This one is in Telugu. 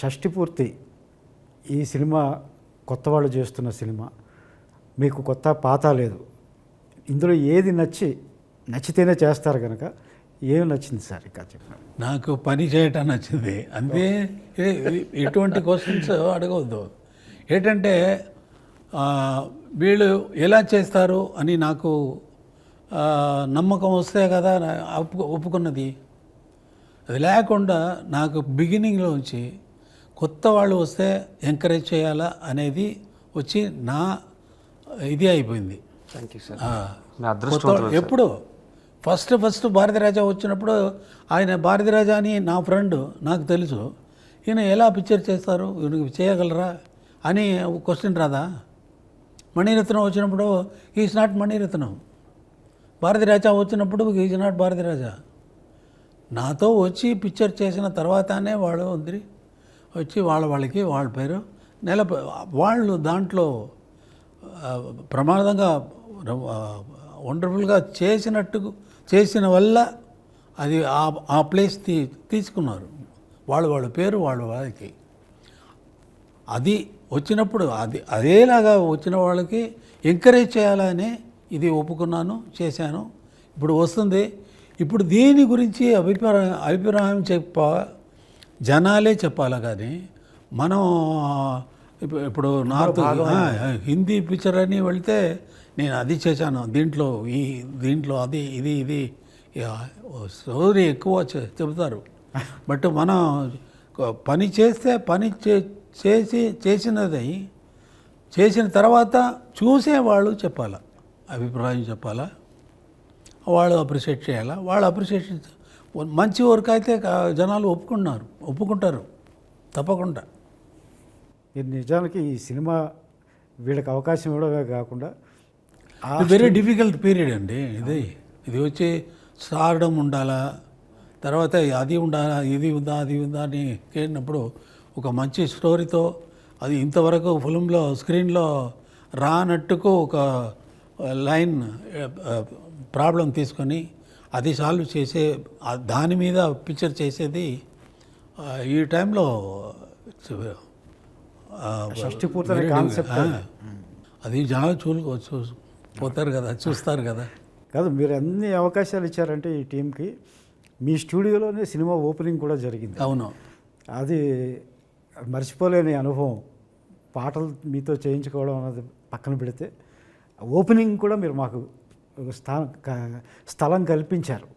షష్టి పూర్తి ఈ సినిమా కొత్త వాళ్ళు చేస్తున్న సినిమా మీకు కొత్త పాత లేదు. ఇందులో ఏది నచ్చితేనే చేస్తారు కనుక ఏమి నచ్చింది సార్? ఇంకా చెప్పండి. నాకు పని చేయటం నచ్చింది అంతే. ఎటువంటి క్వశ్చన్స్ అడగవద్దు. ఏంటంటే వీళ్ళు ఎలా చేస్తారు అని నాకు నమ్మకం వస్తే కదా ఒప్పుకున్నది. అది లేకుండా నాకు బిగినింగ్లోంచి కొత్త వాళ్ళు వస్తే ఎంకరేజ్ చేయాలా అనేది వచ్చి నా ఇది అయిపోయింది. Thank you sir. ఎప్పుడు ఫస్ట్ భారతీరాజా వచ్చినప్పుడు ఆయన భారతీరాజా అని నా ఫ్రెండ్, నాకు తెలుసు. ఈయన ఎలా పిక్చర్ చేస్తారు, ఈయనకి చేయగలరా అని క్వశ్చన్ రాదా? మణిరత్నం వచ్చినప్పుడు ఈజ్ నాట్ మణిరత్నం. భారతీరాజా వచ్చినప్పుడు ఈజ్ నాట్ భారతీరాజా. నాతో వచ్చి పిక్చర్ చేసిన తర్వాతనే వాళ్ళు వచ్చి వాళ్ళకి వాళ్ళ పేరు వాళ్ళు దాంట్లో ప్రమాదంగా వండర్ఫుల్గా చేసిన వల్ల అది ఆ ప్లేస్ తీసుకున్నారు. వాళ్ళ పేరు వాళ్ళకి అది వచ్చినప్పుడు అదేలాగా వచ్చిన వాళ్ళకి ఎంకరేజ్ చేయాలని ఇది ఒప్పుకున్నాను, చేశాను. ఇప్పుడు వస్తుంది. ఇప్పుడు దీని గురించి అభిప్రాయం జనాలే చెప్పాలి. కానీ మనం ఇప్పుడు నార్త్ హిందీ పిక్చర్ అని వెళ్తే నేను అది చేశాను, దీంట్లో అది ఇది స్టోరీ ఎక్కువ చెబుతారు. బట్ మనం పని చేస్తే చేసిన తర్వాత చూసేవాళ్ళు చెప్పాలా, అభిప్రాయం చెప్పాలా, వాళ్ళు అప్రిషియేట్ చేయాలా. వాళ్ళు అప్రిషియేషన్ మంచి వర్క్ అయితే జనాలు ఒప్పుకుంటారు తప్పకుండా. మీరు నిజానికి ఈ సినిమా వీళ్ళకి అవకాశం ఇవ్వడమే కాకుండా వెరీ డిఫికల్ట్ పీరియడ్ అండి ఇది వచ్చి స్టార్డమ్ ఉండాలా, తర్వాత అది ఉండాలా, ఇది ఉందా అది ఉందా అని కేడినప్పుడు ఒక మంచి స్టోరీతో అది ఇంతవరకు ఫిల్మ్లో స్క్రీన్లో రానట్టుకు ఒక లైన్ ప్రాబ్లం తీసుకొని అది సాల్వ్ చేసే దాని మీద పిక్చర్ చేసేది ఈ టైంలో షష్టి పూర్తి కాన్సెప్ట్. అది జనాలు పోతారు కదా, చూస్తారు కదా. కాదు, మీరు అన్ని అవకాశాలు ఇచ్చారంటే ఈ టీంకి. మీ స్టూడియోలోనే సినిమా ఓపెనింగ్ కూడా జరిగింది. అవును, అది మర్చిపోలేని అనుభవం. పాటలు మీతో చేయించుకోవడం అన్నది పక్కన పెడితే ఓపెనింగ్ కూడా మీరు మాకు స్థలం కల్పించారు.